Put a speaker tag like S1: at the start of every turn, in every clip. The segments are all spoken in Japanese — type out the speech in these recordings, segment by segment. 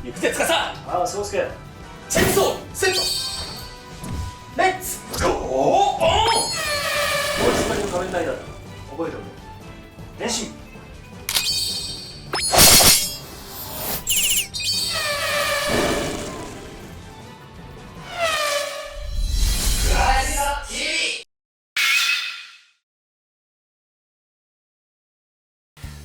S1: 行くぜ司。
S2: ああ、そうすけ。
S1: チェーンソーセット。レッツゴーオン。
S2: 俺スパリの仮面ライダーだ。覚えておけ。変身。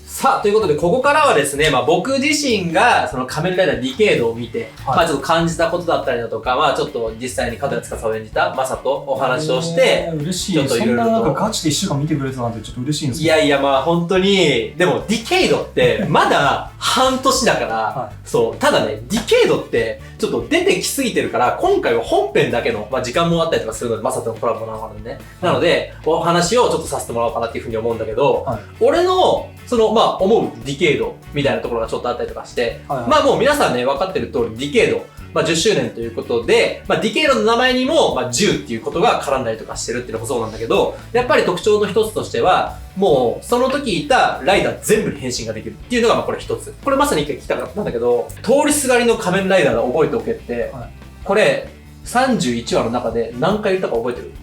S1: さあ、ということで、ここからはですね、僕自身が、その仮面ライダーディケイドを見て、
S2: はい
S1: ちょっと感じたことだったりだとか、ちょっと実際に門谷司を演じたマサとお話をして、
S2: 嬉しい。
S1: ちょっといろいろと
S2: そんななんかガチで1週間見てくれてたなんてちょっと嬉しいんですけど。
S1: いやいや、本当に、でもディケイドって、まだ半年だから、
S2: は
S1: そう、ただね、ディケイドって、ちょっと出てきすぎてるから、今回は本編だけの、時間もあったりとかするので、マサとのコラボなのでね。なので、お話をちょっとさせてもらおうかなっていうふうに思うんだけど、
S2: はい
S1: 俺の、思うディケイドみたいなところがちょっとあったりとかして、
S2: はい
S1: もう皆さんね、分かってる通り、ディケイド、10周年ということで、ディケイドの名前にも、10っていうことが絡んだりとかしてるっていうのもそうなんだけど、やっぱり特徴の一つとしては、もう、その時いたライダー全部に変身ができるっていうのが、これ一つ。これまさに一回聞きたかったんだけど、通りすがりの仮面ライダーが覚えておけって、
S2: はい
S1: これ、31話の中で何回言ったか覚えてる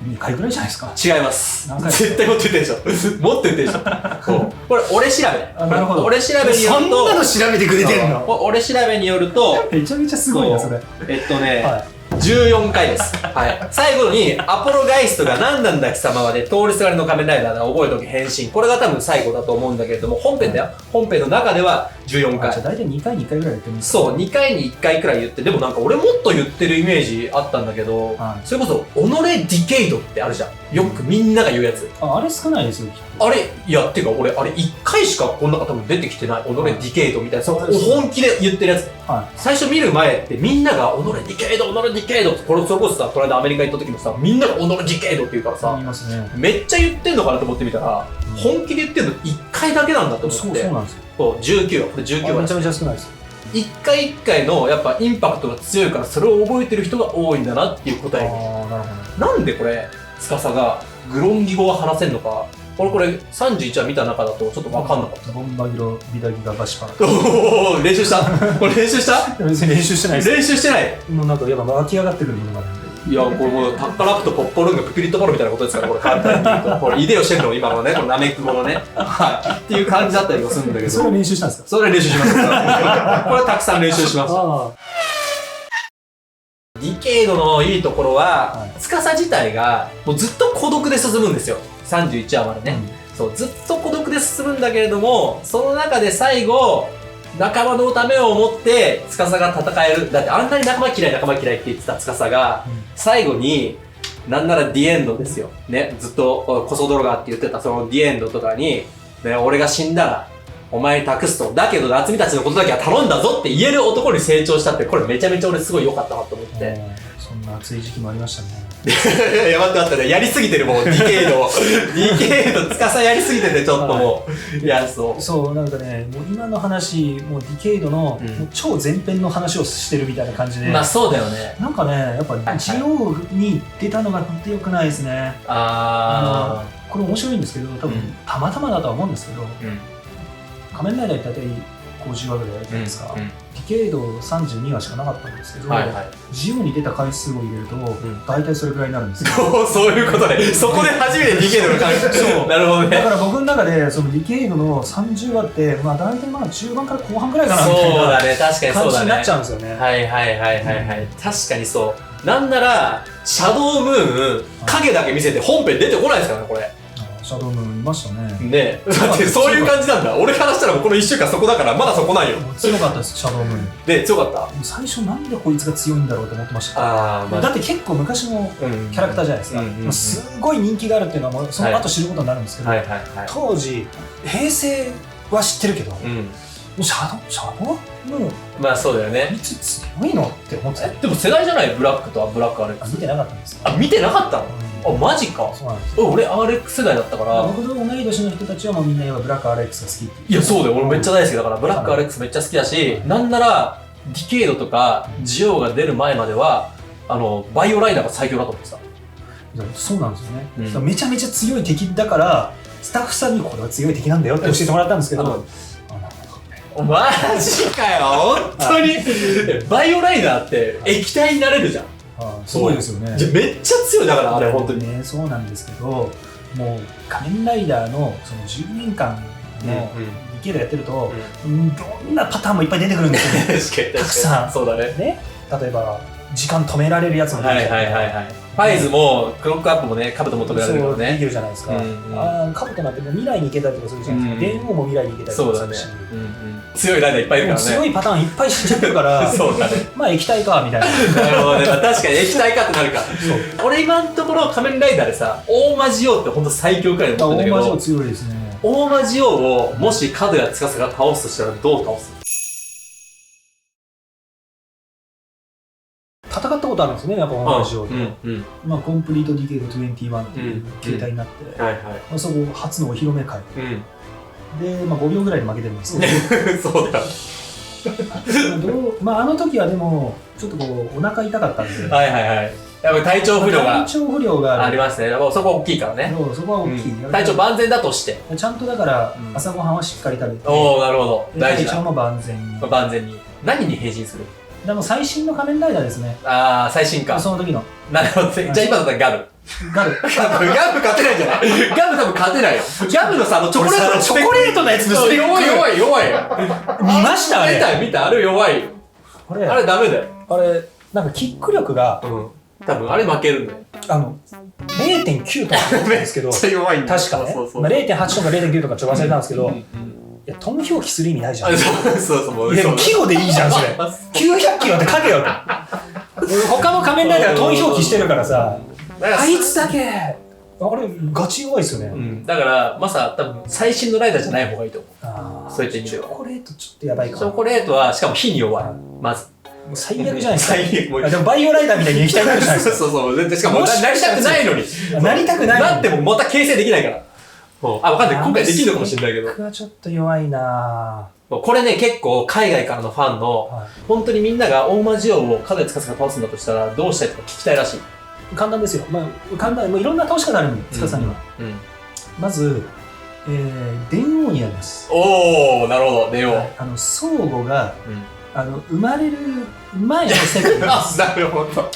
S2: 2回ぐらいじゃないですか。
S1: 違います
S2: 何。回
S1: 絶対もっと言ってるでしょ。もっと言ってるでしょ。そうこれ、俺調べ。
S2: あ、なるほど。
S1: 俺調べによると、
S2: 調べてくれてんの？
S1: 俺調べによると、
S2: めちゃめちゃすごいな、それ。は
S1: 14回です。はい。最後に、アポロガイストが何なんだ貴様はね、通りすがりの仮面ライダーだ、覚えておけ変身。これが多分最後だと思うんだけれども、本編だよ。本編の中では14回。
S2: じゃあ大体2回に1回ぐらいやってるんです
S1: そう、2回に1回くらい言って、でもなんか俺もっと言ってるイメージあったんだけど、
S2: はい
S1: それこそ、己ディケイドってあるじゃん。よくみんなが言うやつ。
S2: あれ少ないですよ、きっと。
S1: あれ、いや、っていうか俺、あれ1回しかこの中多分出てきてない。己ディケイドみたいな、
S2: そうです
S1: 本気で言ってるやつ。
S2: は
S1: 最初見る前ってみんなが己ディケイド、己ディケイドって、それこそさ、この間アメリカ行った時もさ、みんなが己ディケイドって言うから
S2: い。
S1: さ
S2: 言い、ますね。
S1: めっちゃ言ってんのかなと思ってみたら、本気で言ってんの1回だけなんだと思
S2: そう、
S1: って。
S2: そうなんですよ。
S1: そう、19話、これ19話です
S2: めちゃめちゃ少ないですよ。
S1: 一回一回のやっぱインパクトが強いからそれを覚えてる人が多いんだなっていう答えに。
S2: ああ、なるほ
S1: なんでこれ、司がグロンギ語が話せんのか、これ31話見た中だとちょっとわかんなかっ
S2: ど。ボンバギロ、ビダギガバシパン。
S1: た。おー、練習したこれ練習した
S2: 別に練習してないです。
S1: 練習してない
S2: もうなんかやっぱ湧き上がってくるものがあるんで。
S1: いや、これもうタッカラップとポッポルンがピピリッとボロみたいなことですから、これ簡単に言うと。これ、イデオしてるの今のね、このナメック語のね。はい。っていう感じだったりもするんだけど。
S2: それは練習したんですか？
S1: それ練習します。これはたくさん練習しました。
S2: あ
S1: ディケイドのいいところは、
S2: はい
S1: 司自体がもうずっと孤独で進むんですよ。31話まで
S2: あ、
S1: ね。そう、ずっと孤独で進むんだけれども、その中で最後、仲間のためを思って司が戦える。だってあんなに仲間嫌いって言ってた司が、最後に、なんならディエンドですよ。ね、ずっとコソ泥がって言ってたそのディエンドとかに、ね、俺が死んだら、お前に託すと。だけど夏美たちのことだけは頼んだぞって言える男に成長したって、これめちゃめちゃ俺すごい良かったなと思って。
S2: そんな暑い時期もありましたね。
S1: いや、待ってね。やりすぎてる、もう、ディケイド。ディケイド、司やりすぎてて、ちょっともう。いや、そう。
S2: そう、なんかね、もう今の話、もうディケイドの、もう超前編の話をしてるみたいな感じで、
S1: そうだよね。
S2: なんかね、やっぱジオに出たのが本当良くないですね。
S1: あ
S2: これ面白いんですけど、多分、たまたまだとは思うんですけど、仮面ライダーって大体50話ぐらいやるじゃないですか。ディケイド32話しかなかったんですけど、
S1: はいはい。
S2: ジオに出た回数を入れると、大体それぐらいになるんですよ。
S1: そういうことね。そこで初めてディケイドが感じ
S2: そう
S1: なるほどね。
S2: だから僕の中で、そのディケイドの30話って、大体中盤から後半ぐらいかなみたいな
S1: そうだね、確かにそうだね。
S2: 感じになっちゃうんですよね。
S1: はい。確かにそう。なんなら、シャドウムーン、影だけ見せて本編出てこないですからね、これ。
S2: シャドウムーンいましたね。
S1: ねえ。だってそういう感じなんだ。俺からしたらもうこの1週間そこだから、まだそこなんよ。
S2: 強かったです、シャドウムーン。
S1: で、強かった。
S2: 最初なんでこいつが強いんだろうと思ってました。
S1: あー、
S2: だって結構昔のキャラクターじゃないですか。すごい人気があるっていうのはもうその後知ることになるんですけど、当時、平成は知ってるけど、シャドウムーン
S1: そうだよね。
S2: こいつ強いのって思ってた。
S1: でも世代じゃないブラックとはブラックアレックス。
S2: 見てなかったんですよ。
S1: あ、見てなかったの？あ、マジか。
S2: そうなんです。
S1: 俺、アーレックス世代だったから。
S2: 僕と同い年の人たちはもうみんな今ブラックアレックスが好きって
S1: いや、そうだよ。俺めっちゃ大好きだから、ブラックアレックスめっちゃ好きだし、なんなら、ディケイドとか、ジオが出る前までは、バイオライダーが最強だと思ってた。
S2: そうなんですよね。めちゃめちゃ強い敵だから、スタッフさんにこれは強い敵なんだよって教えてもらったんですけど、
S1: うん
S2: あ、なるほどね。
S1: マジかよ、本当に。バイオライダーって液体になれるじゃん。
S2: すごいですよね。
S1: じゃめっちゃ強いだから、あれ、本当に。
S2: ね、そうなんですけど、もう仮面ライダーのその10年間のディケードやってると、どんなパターンもいっぱい出てくるんですよね。
S1: 確かに、
S2: たくさん。
S1: そうだね。
S2: ね、例えば時間止められるやつも出てきたりとか、
S1: ファイズもクロックアップもね、カブトも止められるから
S2: そうでき
S1: ね。
S2: るじゃないですか。カブトなんてもう未来に行けたりとかするじゃないですか。電王も未来に行けたりと
S1: そうだね
S2: かするし。。
S1: 強いライダーいっぱいいるからね。
S2: 強いパターンいっぱい知っちゃってるから
S1: そうだね。
S2: まあ液体かみたいな。
S1: なるほどね。確かに液体かってなるか。俺今のところ仮面ライダーでさ、大魔ジオウってほんと最強くらいで思ってんだけど、
S2: 大魔ジオウ強いですね。
S1: 大魔ジオウをもし角谷司が倒すとしたらどう倒す？
S2: 戦ったことあるんですね、やっぱ大魔ジオウと。
S1: うん。
S2: まあコンプリートディケード21っていう形態になって、
S1: はいはい。
S2: まあそこ初のお披露目会
S1: うん。
S2: で、まあ5秒ぐらいで負けてるんですけど
S1: そうだよ。
S2: まああの時はでもちょっとこうお腹痛かったんで、
S1: はいはいはい。やっぱり体調不良が
S2: 体調不良が
S1: ありますね。そこは大きいからね。
S2: そこは大きい。
S1: 体調万全だとして。
S2: ちゃんとだから朝ごはんはしっかり食べて、
S1: おお、なるほど。大事だ。
S2: 体調も万全に。
S1: 万全に。何に変身する？
S2: でも最新の仮面ライダーですね。
S1: ああ、最新か。
S2: その時の。
S1: なるほど。じゃあ今だったらガル。
S2: ガル。
S1: ガブ勝てないんじゃない？ガブ多分勝てないよ。ガブのさ、チョコレートの
S2: チョコレートのやつのスペック
S1: 弱い。
S2: 見ましたあれ。
S1: 見たあれ弱いよ。あれダメだよ。
S2: あれ、なんかキック力が、
S1: 多分あれ負けるんだよ。
S2: 0.9 とかなんですけど、
S1: めっちゃ弱いんだよ。
S2: 確かね。
S1: そうそう。
S2: まあ 0.8 とか 0.9 とかちょっと忘れたんですけど、いや、トン表記する意味ないじゃん。
S1: そう。
S2: いや、季語でいいじゃん、それ。900キロって書けよと。他の仮面ライダーがトン表記してるからさ、あいつだけ、あれ、ガチ弱いですよね。
S1: だから、マサ、多分最新のライダーじゃない方がいいと思う。そういった意味では。
S2: チョコレートちょっとやばいか
S1: チョコレートは、しかも火に弱い。まず。
S2: 最悪じゃないですか。
S1: 最悪。
S2: でもバイオライダーみたいに液体になるじゃないですか。
S1: そう。しかも、なりたくないのに。
S2: なりたくないのに。
S1: なってもまた形成できないから。わかんない。今回できるのかもしれないけど。
S2: 僕はちょっと弱いなぁ。
S1: これね、結構海外からのファンの、本当にみんなが大魔ジオウを角谷司が倒すんだとしたら、どうしたいとか聞きたいらしい。
S2: 簡単ですよ。まあ、簡単、もういろんな倒し方あるんで、司さんには。まず、電王になります。
S1: おー、なるほど、電王。
S2: 相互が、生まれる前の世界です。
S1: なるほど。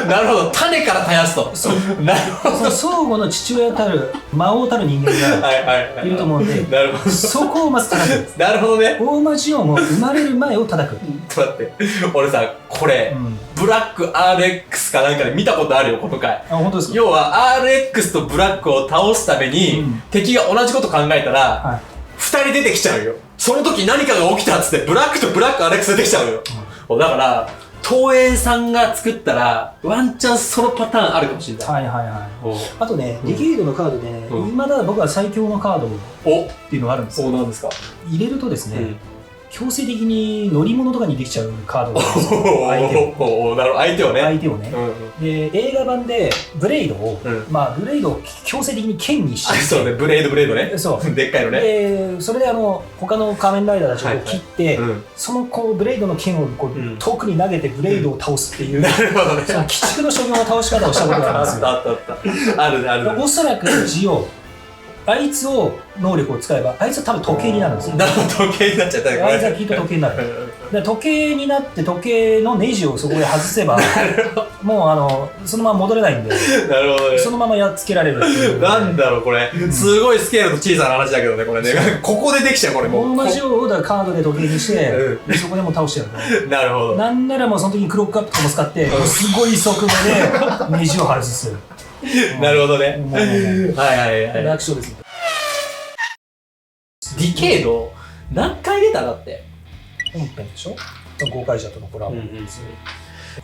S1: なるほど。種から絶やすと。
S2: そう。
S1: なるほど。
S2: 相互の父親たる、魔王たる人間がいると思うんで、
S1: なるほど。
S2: そこをまず叩く。
S1: なるほどね。
S2: 大魔ジオウも生まれる前を叩く。
S1: ちょっと待って。俺さ、これ、ブラック RX かなんかで見たことあるよ、この回。
S2: あ、本当ですか？
S1: 要は RX とブラックを倒すために、敵が同じこと考えたら、二人出てきちゃうよ。その時何かが起きたっつって、ブラックとブラック RX 出てきちゃうよ。だから、東映さんが作ったら、ワンチャンそのパターンあるかもしれない。あとね、ディケイドのカードでね、今だ僕は最強のカードっていうのがあるんですよ。なんですか？
S2: 入れるとですね、強制的に乗り物とかにできちゃうカードがあるんですよ。相手をね。相手をね。で、映画版でブレイドを、まあ、ブレイドを強制的に剣にして。
S1: そうね、ブレードね。
S2: そう。
S1: でっかいのね。
S2: で、それで他の仮面ライダーたちを切って、そのブレイドの剣を遠くに投げてブレイドを倒すっていう、
S1: なるほどね。
S2: その鬼畜の所業の倒し方をしたことがあるんですよ。
S1: あった。ある。
S2: おそらくジオウ。あいつを能力を使えば、あいつは多分時計になるんですよ。
S1: 時計になっちゃった。
S2: あいつはきっと時計になる。で時計になって時計のネジをそこで外せば、もうそのまま戻れないんで、
S1: なるほどね。
S2: そのままやっつけられるっていう。
S1: なんだろうこれ。すごいスケールと小さな話だけどね、これね。ここでできちゃうこれもう。
S2: 同じようなカードで時計にして、そこでもう倒してやると。
S1: なるほど。
S2: なんならもうその時にクロックアップとかも使って、すごい速度でネジを外す。
S1: なるほどね。はい。
S2: 楽勝ですね。
S1: ディケード何回出ただって。
S2: 本編でしょ？ゴーカイジャーとのコラボですよ。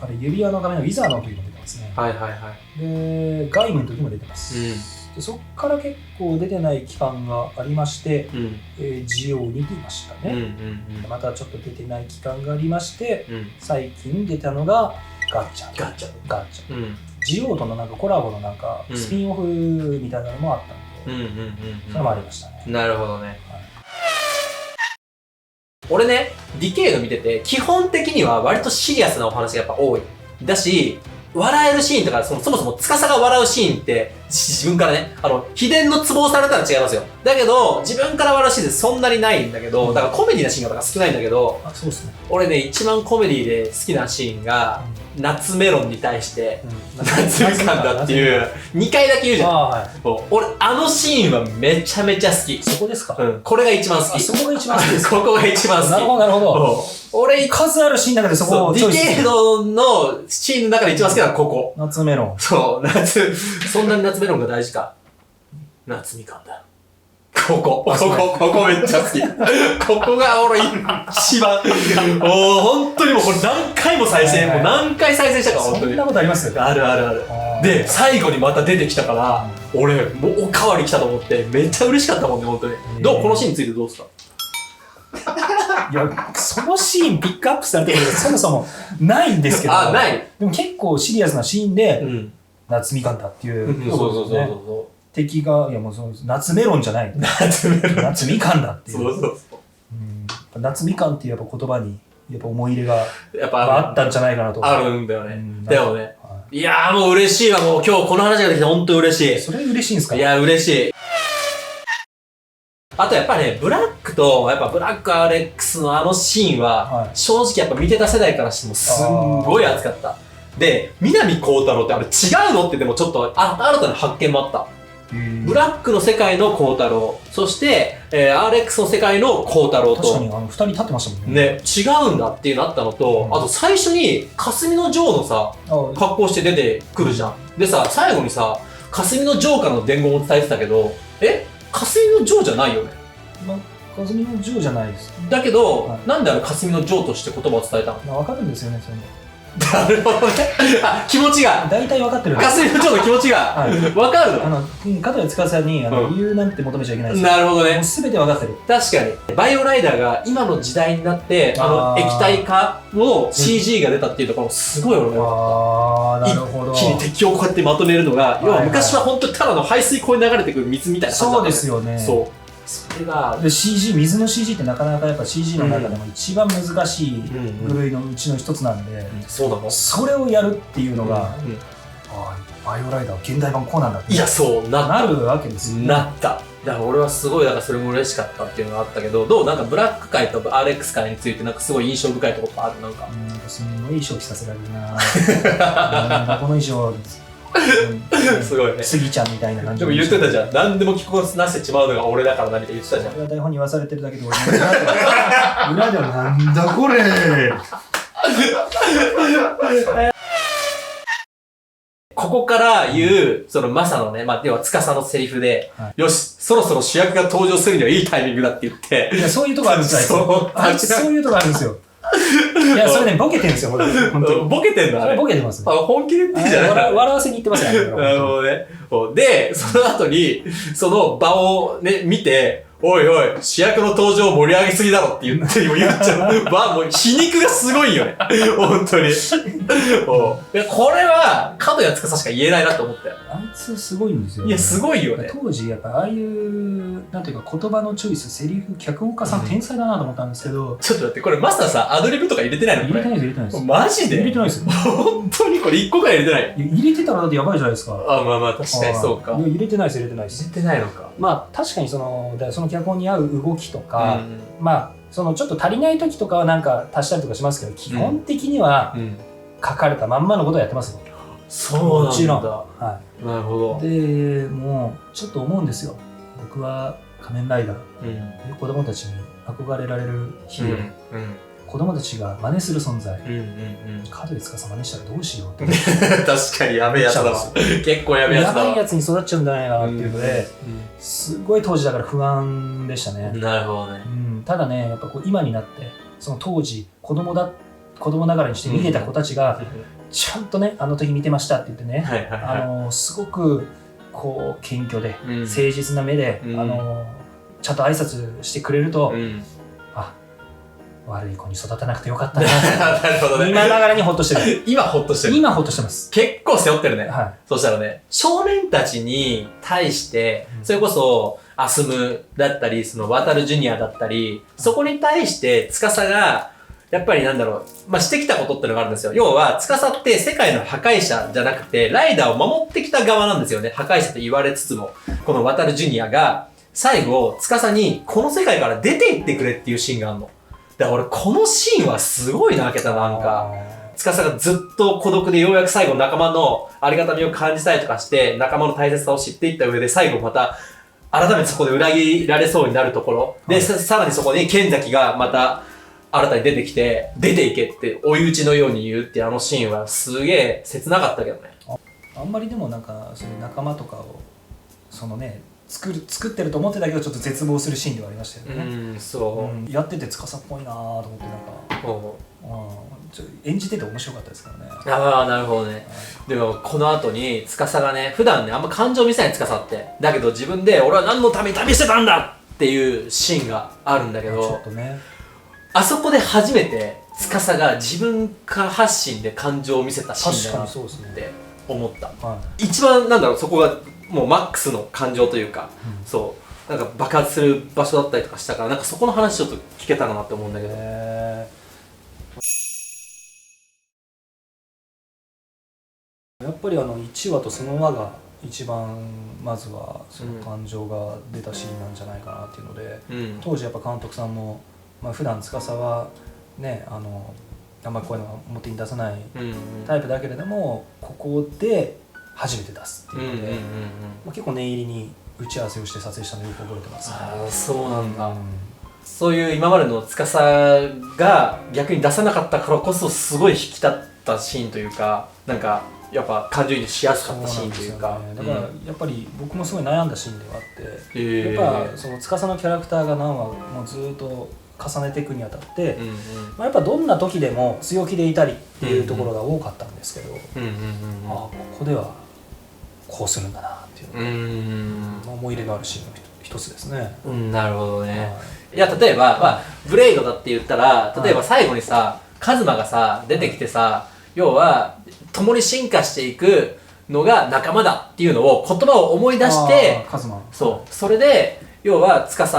S2: あれ指輪の画面のウィザーの時も出てますね。で、ガイムの時も出てます。でそっから結構出てない期間がありまして、ジオに出ましたね。またちょっと出てない期間がありまして、最近出たのがガッチャ。ジオとのなんかコラボのなんかスピンオフみたいなのもあったんで、それもありましたね。
S1: なるほどね。俺ね、ディケード見てて、基本的には割とシリアスなお話がやっぱ多い。だし、笑えるシーンとか、そもそも司が笑うシーンって、自分からね、秘伝のツボをされたら違いますよ。だけど、自分から笑うシーンってそんなにないんだけど、だからコメディなシーンが少ないんだけど、
S2: そうですね。
S1: 俺ね、一番コメディで好きなシーンが、夏メロンに対して、夏みかんだっていう、2回だけ言うじゃん。俺、シーンはめちゃめちゃ好き。
S2: そこですか？
S1: これが一番好き。
S2: そこが一番好きです。
S1: ここが一番好き。
S2: なるほど、なるほど。
S1: 俺、
S2: 数あるシーンの中でそこを
S1: ディケードのシーンの中で一番好きなのはここ。
S2: 夏メロン。
S1: そう、そんなに夏メロンが大事か。夏みかんだ。ここめっちゃ好き。ここが俺一番。本当にもうこれ何回も再生、もう何回再生したか、本当に。
S2: そんなことありますよ。
S1: ある。で、最後にまた出てきたから、俺、もうおかわり来たと思って、めっちゃ嬉しかったもんね、本当に。このシーンについてどうですか？
S2: いや、そのシーンピックアップされてるけど、そもそもないんですけど。
S1: ない。
S2: でも結構シリアスなシーンで、夏みかんだっていう。
S1: そう。
S2: 敵が、いやもう夏メロンじゃない。夏みかんだっていう。
S1: そう。
S2: 夏みかんっていうやっぱ言葉に、やっぱ思い入れがあったんじゃないかなと。
S1: あるんだよね。でもね。いやーもう嬉しいわ、もう今日この話ができて本当嬉しい。
S2: それ嬉しいんですか？
S1: いや、嬉しい。あとやっぱね、ブラック RX のシーンは、正直やっぱ見てた世代からしてもすんごい熱かった。で、南光太郎ってあれ違うのってでもちょっと新たな発見もあった。ブラックの世界の光太郎、そして、RX の世界の光太郎と。
S2: 確かに二人立ってましたもんね。
S1: ね、違うんだっていうのあったのと、あと最初に霞の城のさ、格好して出てくるじゃん。でさ、最後にさ、霞の城からの伝言を伝えてたけど、霞の城じゃないよね。
S2: 霞の城じゃないです。
S1: だけど、なんで霞の城として言葉を伝えたの？
S2: わかるんですよね、それも。
S1: なるほどね。気持ちが。
S2: 大体分かってる。
S1: 霞の城の気持ちが。分かるの？
S2: 片谷司に理由なんて求めちゃいけないです。
S1: なるほどね。
S2: もう全て分かってる。
S1: 確かに。バイオライダーが今の時代になって、液体化の CG が出たっていうところもすごい俺は
S2: なるほど。
S1: 一気に敵をこうやってまとめるのが、要は昔は本当にただの排水溝に流れてくる水みたいな感じだった。
S2: そうですよね。
S1: そう。それが
S2: で CG、水の CG ってなかなかやっぱ CG の中でも一番難しい部類のうちの一つなんで、
S1: そうなの。
S2: それをやるっていうのが、バイオライダー現代版こうなんだって。
S1: いや、そうな
S2: るわけですよ。
S1: なった。だから俺はすごい、だからそれも嬉しかったっていうのがあったけど、どうなんかブラック界と RX 界についてなんかすごい印象深いところある？なんか。
S2: すごい衣装着させられるなこの衣装、
S1: すごいね。
S2: スギちゃんみたいな感じ
S1: でも言ってたじゃん。何でも着こなせちまうのが俺だからなみたいな言ってたじゃん。
S2: 俺は台本に言わされてるだけで俺裏ではなんだこれ
S1: ここから言う、そのマサのね、要は司のセリフで、よし、そろそろ主役が登場するにはいいタイミングだって言って。
S2: いや、そういうとこあるんですよ。そういうとこあるんですよ。いや、それね、ボケてるんですよ、本当に。
S1: ボケてんの？あれ
S2: ボケてます。
S1: 本気で言ってんじゃない？
S2: 笑わせに言ってますよね。
S1: なるほどね。で、その後に、その場をね、見て、おいおい、主役の登場を盛り上げすぎだろって言っちゃう。もう皮肉がすごいよね。本当に。いや、これは、角谷司しか言えないなと思ったよ。
S2: あいつすごいんですよ。
S1: いや、すごいよね。
S2: 当時、やっぱああいう、なんていうか言葉のチョイス、セリフ、脚本家さん天才だなと思ったんですけど。
S1: ちょっと待って、これマスターさ、アドリブとか入れてないの？
S2: 入れてないです、入れてないです。
S1: マジで？
S2: 入れてないですよ。
S1: 本当にこれ1個ぐらい入れてない？
S2: 入れてたらだってやばいじゃないですか。
S1: まあ、確かにそうか。
S2: 入れてないです、入れてないです。
S1: 入れてないのか。
S2: まあ、確かにその脚本に合う動きとか、まあ、そのちょっと足りない時とかはなんか足したりとかしますけど、基本的には書かれたまんまのことをやってますよ。
S1: そうなんだ。
S2: もちろん。はい。
S1: なるほど。
S2: で、もう、ちょっと思うんですよ。僕は仮面ライダー、子供たちに憧れられるヒーロー、子供たちが真似する存在、角谷司真似したらどうしようって。
S1: 確かにやべえやつだわ。結構やべえやつだわ。
S2: やばいやつに育っちゃうんじゃないかなっていうので、すごい当時だから不安でしたね。
S1: なるほどね。
S2: ただね、やっぱこう今になって、その当時子供ながらにして見てた子たちが、ちゃんとね、あの時見てましたって言ってね、すごくこう謙虚で、誠実な目で、ちゃんと挨拶してくれると、あ、悪い子に育たなくてよかったな。
S1: なるほどね。
S2: 今ながらにほっとしてる。
S1: 今ほっとしてる。
S2: 今ほっとしてます。
S1: 結構背負ってるね。そしたらね、少年たちに対して、それこそ、アスムだったり、その渡るジュニアだったり、そこに対して司が、やっぱりなんだろう、まあ、してきたことってのがあるんですよ。要は、司って世界の破壊者じゃなくて、ライダーを守ってきた側なんですよね。破壊者と言われつつも。この渡るジュニアが、最後、司に、この世界から出て行ってくれっていうシーンがあるの。だから俺、このシーンはすごい泣けた、なんか。司がずっと孤独でようやく最後仲間のありがたみを感じたりとかして、仲間の大切さを知っていった上で、最後また、改めてそこで裏切られそうになるところ。で、さらにそこに剣崎がまた、新たに出てきて、出ていけって追い打ちのように言うっていうあのシーンはすげえ切なかったけどね。
S2: あんまりでもなんか、そういう仲間とかを、そのね、作ってると思ってたけど、ちょっと絶望するシーンではありましたよね。そう。やってて司っぽいなぁと思ってなんか、演じてて面白かったですからね。
S1: ああ、なるほどね。でも、この後に司がね、普段ね、あんま感情見せない司って。だけど自分で、俺は何のために旅してたんだっていうシーンがあるんだけど、
S2: ちょっとね。
S1: あそこで初めて司が自分から発信で感情を見せたシーンだなって思った、一番なんだろう、そこがもうマックスの感情というか、そうなんか爆発する場所だったりとかしたから、なんかそこの話ちょっと聞けたらなって思うんだけど、や
S2: っぱり1話とその輪が一番まずはその感情が出たシーンなんじゃないかなっていうので、当時やっぱ監督さんも普段司はね、あんまりこういうのは表に出さないタイプだけれども、ここで初めて出すっていうので、結構念入りに打ち合わせをして撮影したのよく覚えてますね。
S1: ああ、そうなんだ。そういう今までの司が逆に出さなかったからこそすごい引き立ったシーンというか、なんかやっぱ感情移入しやすかったシーンというか、
S2: だからやっぱり僕もすごい悩んだシーンではあって、やっぱその司のキャラクターが何話もずっと重ねていくにあたって、やっぱどんな時でも強気でいたりっていうところが多かったんですけど、ここではこうするんだなっていう思い入れのあるシーンの一つですね。
S1: なるほどね。いや、例えば、ブレイドだって言ったら、例えば最後にさ、カズマがさ出てきてさ、要は共に進化していくのが仲間だっていうのを言葉を思い出して、それで要は司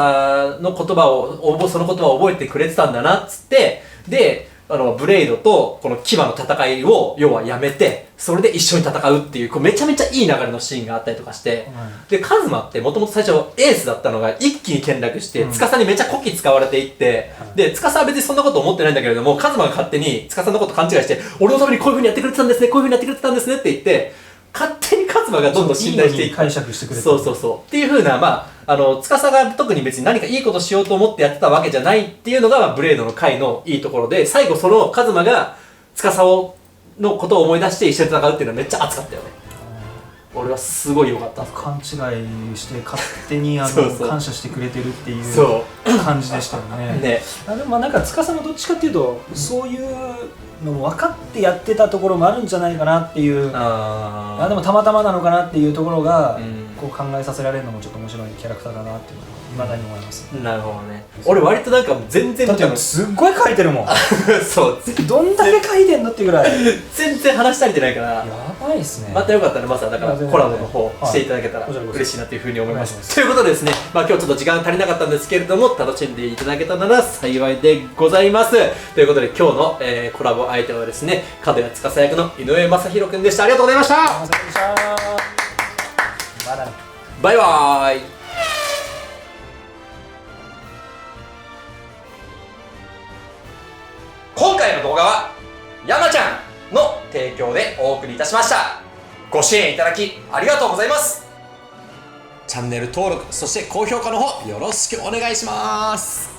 S1: の言葉をその言葉を覚えてくれてたんだなっつって、でブレイドとこの牙の戦いを要はやめて、それで一緒に戦うっていう、めちゃめちゃいい流れのシーンがあったりとかして、でカズマってもともと最初エースだったのが一気に転落して、司にめちゃこき使われていって、で司は別にそんなこと思ってないんだけれども、カズマが勝手に司のこと勘違いして、俺のためにこういう風にやってくれてたんですね、こういう風にやってくれてたんですねって言って、勝手にカズマがどんどん信頼していく。
S2: 解釈してくれた。
S1: そうっていう風な、司が特に別に何かいいことしようと思ってやってたわけじゃないっていうのが、ブレードの回のいいところで、最後そのカズマが司のことを思い出して一緒に戦うっていうのはめっちゃ熱かったよね。俺はすごい良かった。
S2: 勘違いして勝手に感謝してくれてるっていう感じでしたよね。でもなんか司もどっちかっていうと、そういうのも分かってやってたところもあるんじゃないかなっていう、でもたまたまなのかなっていうところがこう考えさせられるのもちょっと面白いキャラクターだなっていうのを未だに思います。
S1: なるほどね。俺割となんか全然
S2: だってすっごい書いてるもん。
S1: そう
S2: どんだけ書いてんのっていうぐらい
S1: 全然話足りてないから、
S2: やばいっすね。
S1: またよかったらまずはだからコラボの方していただけたら嬉しいなというふうに思います。ということでですね、今日ちょっと時間足りなかったんですけれども、楽しんでいただけたなら幸いでございます。ということで今日の、コラボ相手はですね、角谷司役の井上雅宏くんでした。ありがとうございました。バイバーイ。今回の動画は山ちゃんの提供でお送りいたしました。ご支援いただきありがとうございます。チャンネル登録、そして高評価の方よろしくお願いします。